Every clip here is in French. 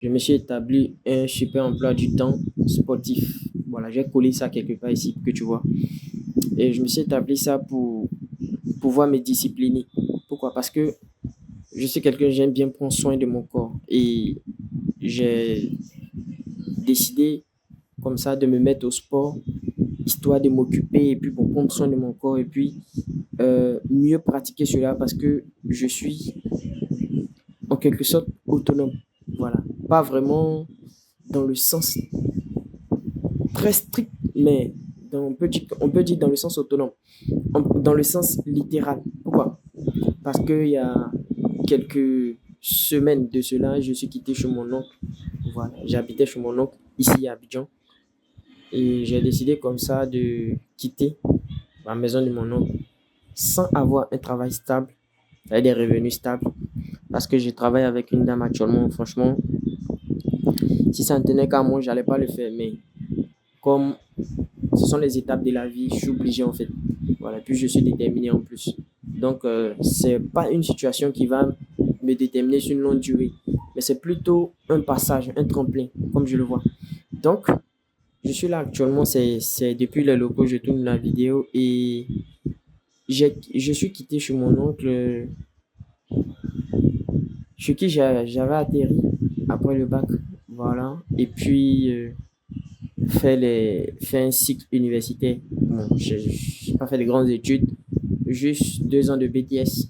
Je me suis établi un super emploi du temps sportif. Voilà, j'ai collé ça quelque part ici pour que tu vois. Et je me suis établi ça pour pouvoir me discipliner. Pourquoi? Parce que je suis quelqu'un, j'aime bien prendre soin de mon corps. Et j'ai décidé comme ça de me mettre au sport, histoire de m'occuper et puis pour prendre soin de mon corps et puis mieux pratiquer cela parce que je suis en quelque sorte autonome. Voilà. Pas vraiment dans le sens très strict, mais on peut dire dans le sens autonome, dans le sens littéral. Pourquoi? Parce qu'il y a quelques semaines de cela, je suis quitté chez mon oncle. Voilà, j'habitais chez mon oncle ici à Abidjan et j'ai décidé comme ça de quitter la maison de mon oncle sans avoir un travail stable et des revenus stables parce que je travaille avec une dame actuellement. Franchement, si ça ne tenait qu'à moi, j'allais pas le faire. Mais comme ce sont les étapes de la vie, je suis obligé en fait. Voilà, puis je suis déterminé en plus. Donc, c'est pas une situation qui va me déterminer sur une longue durée, mais c'est plutôt un passage, un tremplin, comme je le vois. Donc, je suis là actuellement, c'est depuis les locaux, je tourne la vidéo et je suis quitté chez mon oncle, chez qui j'avais atterri après le bac. Voilà. Et puis, fait un cycle universitaire. Bon, je n'ai pas fait de grandes études, juste 2 ans de BTS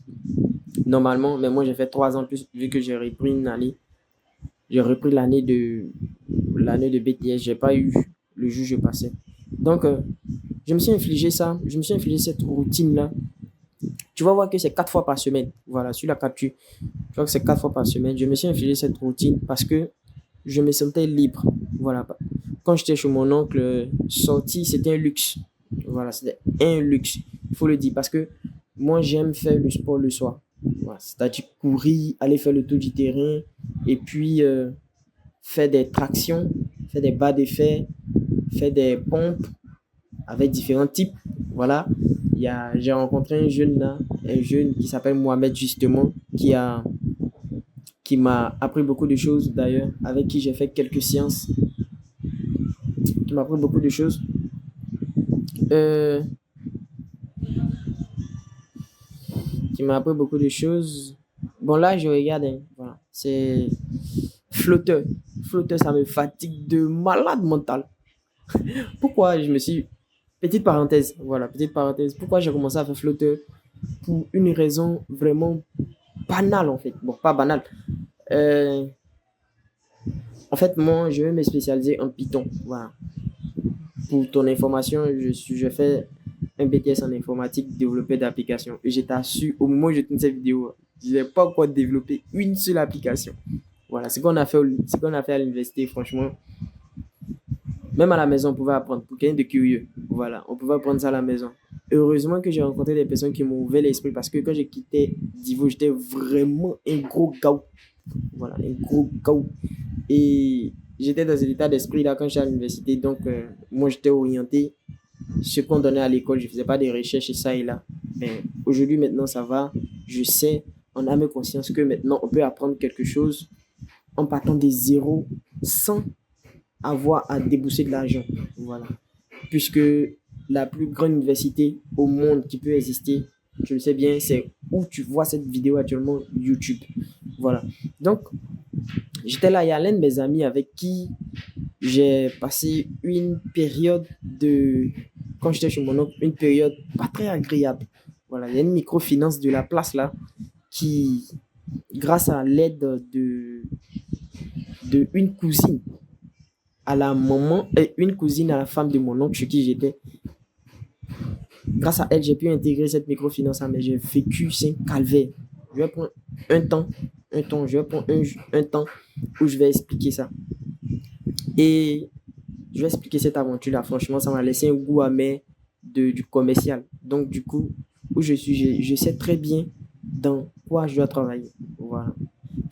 normalement, mais moi j'ai fait 3 ans plus vu que j'ai repris une année. J'ai repris l'année de BTS, j'ai pas eu le juge passé. Donc je me suis infligé ça, je me suis infligé cette routine là. Tu vas voir que c'est 4 fois par semaine. Voilà, sur la capture. Tu vois que c'est 4 fois par semaine. Je me suis infligé cette routine parce que je me sentais libre. Voilà. Quand j'étais chez mon oncle, sortir, c'était un luxe. Voilà, c'était un luxe. Il faut le dire parce que moi, j'aime faire le sport le soir. Voilà, c'est-à-dire courir, aller faire le tour du terrain et puis faire des tractions, faire des bas d'effet, faire des pompes avec différents types. Voilà. J'ai rencontré un jeune là, un jeune qui s'appelle Mohamed justement, qui m'a appris beaucoup de choses d'ailleurs, avec qui j'ai fait quelques séances, qui m'a appris beaucoup de choses. Euh, qui m'a appris beaucoup de choses. Bon, là, je regarde, hein, voilà, c'est flotteur. Flotteur, ça me fatigue de malade mental. Pourquoi je me suis. Petite parenthèse, voilà, petite parenthèse. Pourquoi j'ai commencé à faire flotteur? Pour une raison vraiment banale, en fait. Bon, pas banale. Euh, En fait, moi, je vais me spécialiser en Python. Voilà. Pour ton information, je fais un BTS en informatique, développeur d'applications. Et je t'assure, au moment où je tourne cette vidéo, je n'ai pas encore développé une seule application. Voilà, ce qu'on a fait à l'université, franchement, même à la maison, on pouvait apprendre. Pour quelqu'un de curieux, voilà, on pouvait apprendre ça à la maison. Heureusement que j'ai rencontré des personnes qui m'ont ouvert l'esprit parce que quand j'ai quitté Divo, j'étais vraiment un gros gaou. Voilà, un gros gaou. Et j'étais dans cet état d'esprit là quand j'étais à l'université. Donc, moi, j'étais orienté. Ce qu'on donnait à l'école, je ne faisais pas des recherches et ça et là. Mais aujourd'hui, maintenant, ça va. Je sais, on a mes conscience que maintenant, on peut apprendre quelque chose en partant des zéros sans avoir à débourser de l'argent. Voilà. Puisque la plus grande université au monde qui peut exister, je le sais bien, c'est où tu vois cette vidéo actuellement, YouTube. Voilà. Donc, j'étais là, il y a l'un de mes amis avec qui j'ai passé une période de, quand j'étais chez mon oncle, une période pas très agréable. Voilà, il y a une microfinance de la place là qui, grâce à l'aide de une cousine à la maman et une cousine à la femme de mon oncle chez qui j'étais, grâce à elle, j'ai pu intégrer cette microfinance, mais j'ai vécu, c'est un calvaire. Je vais prendre un temps, je vais prendre un temps où je vais expliquer ça. Et je vais expliquer cette aventure-là. Franchement, ça m'a laissé un goût amer du commercial. Donc, du coup, où je suis, je sais très bien dans quoi je dois travailler. Voilà.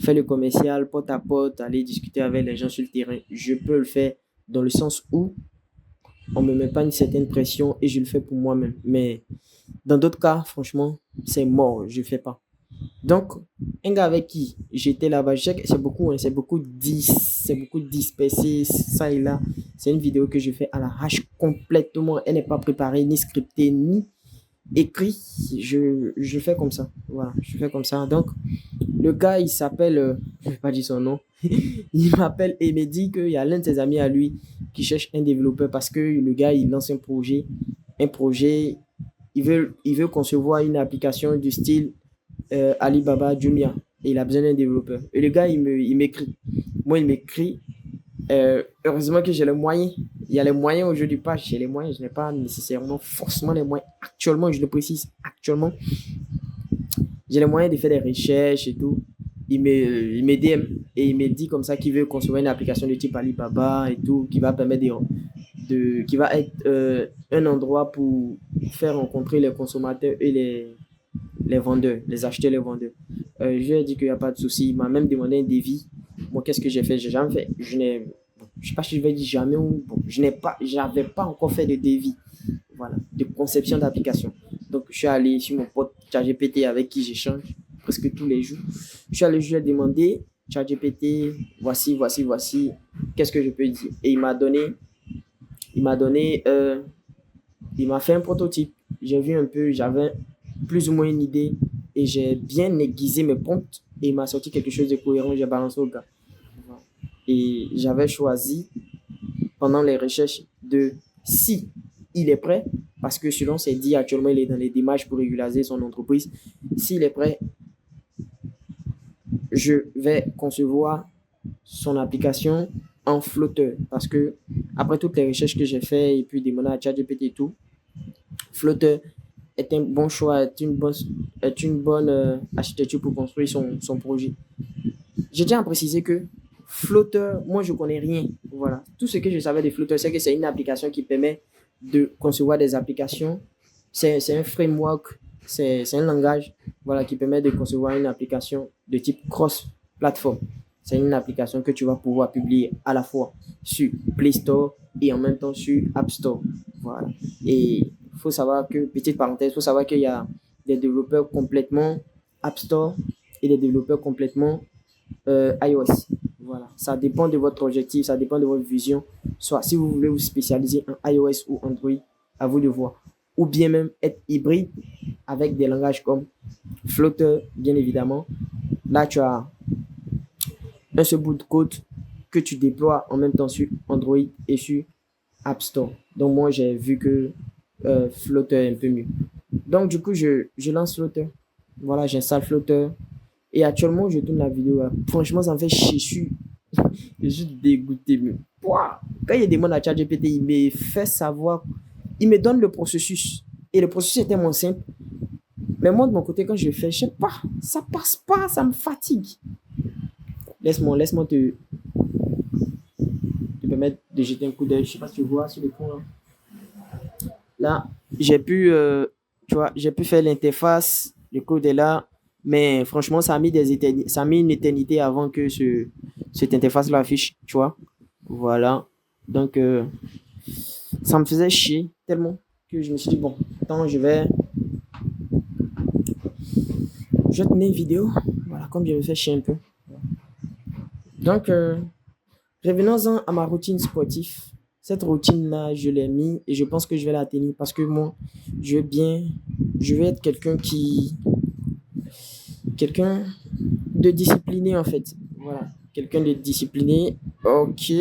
Faire le commercial, porte à porte, aller discuter avec les gens sur le terrain. Je peux le faire dans le sens où on ne me met pas une certaine pression et je le fais pour moi-même. Mais dans d'autres cas, franchement, c'est mort. Je ne fais pas. Donc, un gars avec qui j'étais là-bas, je sais que c'est beaucoup 10, c'est beaucoup dispersé, ça et là. C'est une vidéo que je fais à l'arrache complètement. Elle n'est pas préparée, ni scriptée, ni écrit. Je fais comme ça. Voilà, je fais comme ça. Donc, le gars, il s'appelle, je ne vais pas dire son nom, il m'appelle et me dit qu'il y a l'un de ses amis à lui qui cherche un développeur parce que le gars, il lance un projet, il veut concevoir une application du style Alibaba Jumia et il a besoin d'un développeur. Et le gars, il m'écrit. Moi, il m'écrit. Heureusement que j'ai les moyens. Il y a les moyens aujourd'hui, pas j'ai les moyens, je n'ai pas nécessairement forcément les moyens. Actuellement, je le précise, actuellement, j'ai les moyens de faire des recherches et tout. Il me DM et il me dit comme ça qu'il veut concevoir une application de type Alibaba et tout, qui va permettre qui va être un endroit pour faire rencontrer les consommateurs et les vendeurs, les acheteurs, les vendeurs. Je lui ai dit qu'il n'y a pas de souci. Il m'a même demandé un devis. Moi, qu'est-ce que j'ai fait? J'ai jamais fait. Je ne sais pas si je vais dire jamais ou bon, j'avais pas encore fait de devis, voilà, de conception d'application. Donc, je suis allé sur mon pote ChatGPT avec qui j'échange presque tous les jours. Je suis allé, je lui ai demandé, ChatGPT, voici, qu'est-ce que je peux dire? Et il m'a donné, il m'a fait un prototype. J'ai vu un peu, j'avais plus ou moins une idée et j'ai bien aiguisé mes prompts et il m'a sorti quelque chose de cohérent. J'ai balancé au gars. Et j'avais choisi pendant les recherches de si il est prêt, parce que selon ses dits, actuellement, il est dans les démarches pour régulariser son entreprise. S'il est prêt, je vais concevoir son application en flotteur. Parce que, après toutes les recherches que j'ai faites et puis demander à ChatGPT et tout, flotteur est un bon choix, est une bonne architecture pour construire son projet. J'ai déjà précisé que flotteur, moi je connais rien. Voilà. Tout ce que je savais de flotteur, c'est que c'est une application qui permet de concevoir des applications. C'est un framework, c'est un langage, voilà, qui permet de concevoir une application de type cross-platform. C'est une application que tu vas pouvoir publier à la fois sur Play Store et en même temps sur App Store. Voilà. Et il faut savoir que, petite parenthèse, il faut savoir qu'il y a des développeurs complètement App Store et des développeurs complètement iOS. Voilà. Ça dépend de votre objectif, ça dépend de votre vision. Soit si vous voulez vous spécialiser en iOS ou Android, à vous de voir. Ou bien même être hybride avec des langages comme Flutter, bien évidemment. Là, tu as un seul bout de code que tu déploies en même temps sur Android et sur App Store. Donc, moi, j'ai vu que Flutter est un peu mieux. Donc, du coup, je lance Flutter. Voilà, j'installe Flutter. Et actuellement, je tourne la vidéo. Franchement, ça me fait chier. Je suis dégoûté. Mais, quand il y a des demandes à ChatGPT, il me fait savoir, il me donne le processus. Et le processus est tellement simple. Mais moi, de mon côté, quand je fais, je sais pas, ça passe pas, ça me fatigue. Laisse-moi te permettre de jeter un coup d'œil. Je sais pas si tu vois sur l'écran là. Là, tu vois, j'ai pu faire l'interface, le code est là, mais franchement, ça a mis une éternité avant que cette interface-là affiche, tu vois. Voilà. Donc, ça me faisait chier tellement que je me suis dit, bon, attends, je vais tourner une vidéo. Voilà, comme je me fais chier un peu. Donc, revenons-en à ma routine sportive. Cette routine-là, je l'ai mis et je pense que je vais la tenir parce que moi, je vais être quelqu'un de discipliné en fait. Voilà, quelqu'un de discipliné. Ok,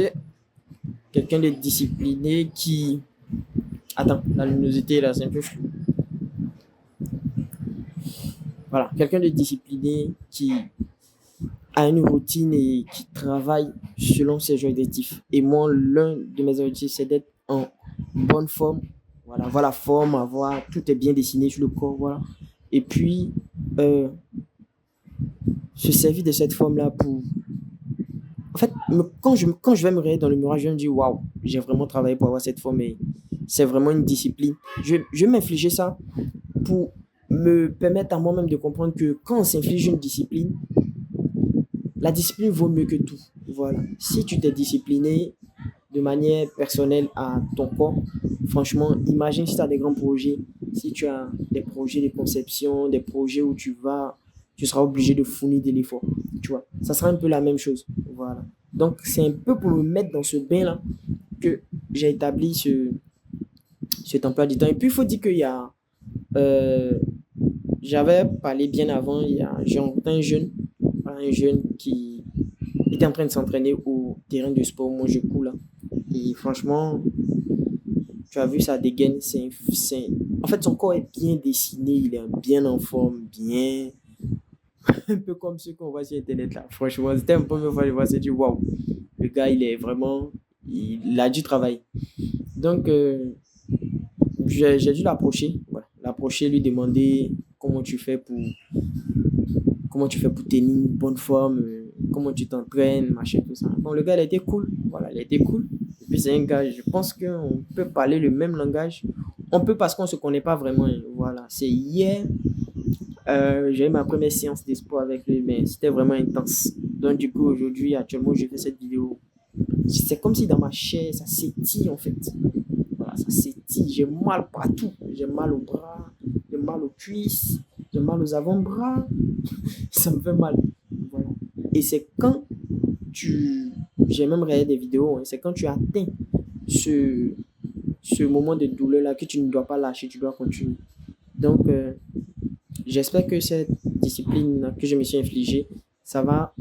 quelqu'un de discipliné qui. Attends, la luminosité là, c'est un peu flou. Voilà, quelqu'un de discipliné qui a une routine et qui travaille selon ses objectifs. Et moi, l'un de mes objectifs, c'est d'être en bonne forme. Voilà, avoir la forme, tout est bien dessiné sur le corps, voilà. Et puis, se servir de cette forme-là pour. En fait, quand je vais me regarder dans le miroir, je vais me dire, waouh, j'ai vraiment travaillé pour avoir cette forme et c'est vraiment une discipline. Je vais m'infliger ça pour me permettre à moi-même de comprendre que quand on s'inflige une discipline, la discipline vaut mieux que tout. Voilà. Si tu t'es discipliné de manière personnelle à ton corps, franchement, imagine si tu as des grands projets, si tu as des projets de conception, des projets où tu vas tu seras obligé de fournir de l'effort. Tu vois, ça sera un peu la même chose. Voilà. Donc, c'est un peu pour me mettre dans ce bain-là que j'ai établi cet emploi du temps. Et puis, il faut dire qu'il y a, euh, j'avais parlé bien avant, j'ai rencontré un jeune qui était en train de s'entraîner au terrain de sport. Moi, je cours là. Et franchement, tu as vu sa dégaine, en fait, son corps est bien dessiné, il est bien en forme, bien, un peu comme ceux qu'on voit sur Internet là. Franchement, c'était la première fois que je vois, c'est du waouh. Le gars, il est vraiment, il a du travail. Donc, j'ai dû l'approcher, voilà. L'approcher, lui demander comment tu fais pour tenir une bonne forme, comment tu t'entraînes, machin, tout ça. Bon, le gars, il a été cool, voilà, il a été cool. Et puis, c'est un gars, je pense qu'on peut parler le même langage. On peut parce qu'on ne se connaît pas vraiment, hein. Voilà, c'est hier, j'ai eu ma première séance de sport avec lui, mais c'était vraiment intense. Donc, du coup, aujourd'hui, actuellement, je fais cette vidéo. C'est comme si dans ma chair, ça s'étire en fait. Voilà, ça s'étire. J'ai mal partout. J'ai mal au bras, j'ai mal aux cuisses, j'ai mal aux avant-bras. Ça me fait mal. Voilà. Et c'est quand tu. J'ai même regardé des vidéos, hein, c'est quand tu atteins ce, ce moment de douleur-là que tu ne dois pas lâcher, tu dois continuer. Donc, j'espère que cette discipline que je me suis infligée, ça va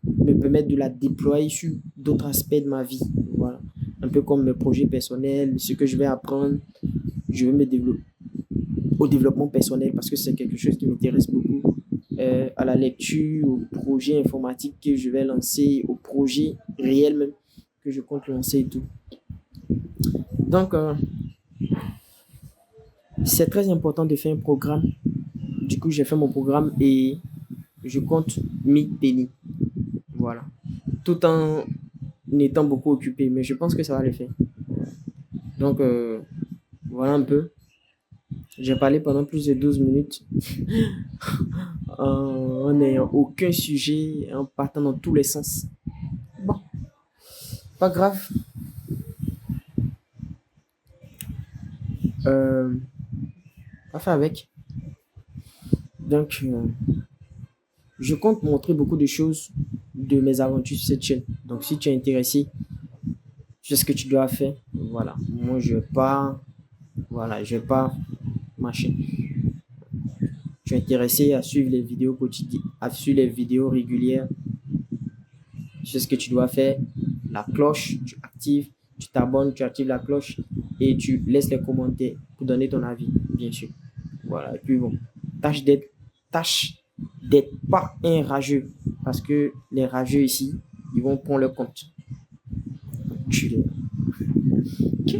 me permettre de la déployer sur d'autres aspects de ma vie. Voilà. Un peu comme mes projets personnels, ce que je vais apprendre, je vais me développer au développement personnel parce que c'est quelque chose qui m'intéresse beaucoup. À la lecture, au projet informatique que je vais lancer, au projet réel même que je compte lancer et tout. Donc, c'est très important de faire un programme. Du coup, j'ai fait mon programme et je compte m'y tenir. Voilà. Tout en étant beaucoup occupé, mais je pense que ça va le faire. Donc, voilà un peu. J'ai parlé pendant plus de 12 minutes en n'ayant aucun sujet, en partant dans tous les sens. Bon, pas grave. Pas fait avec. Donc, je compte montrer beaucoup de choses de mes aventures sur cette chaîne. Donc, si tu es intéressé, tu sais ce que tu dois faire. Voilà. Moi, je vais pas. Voilà, je vais pas marcher. Tu es intéressé à suivre les vidéos quotidiennes, à suivre les vidéos régulières. Tu sais ce que tu dois faire. La cloche, tu actives, tu t'abonnes, tu actives la cloche et tu laisses les commentaires pour donner ton avis, bien sûr. Voilà. Et puis bon, tâche d'être pas un rageux parce que les rageux ici, ils vont prendre leur compte. Tu les... Ok.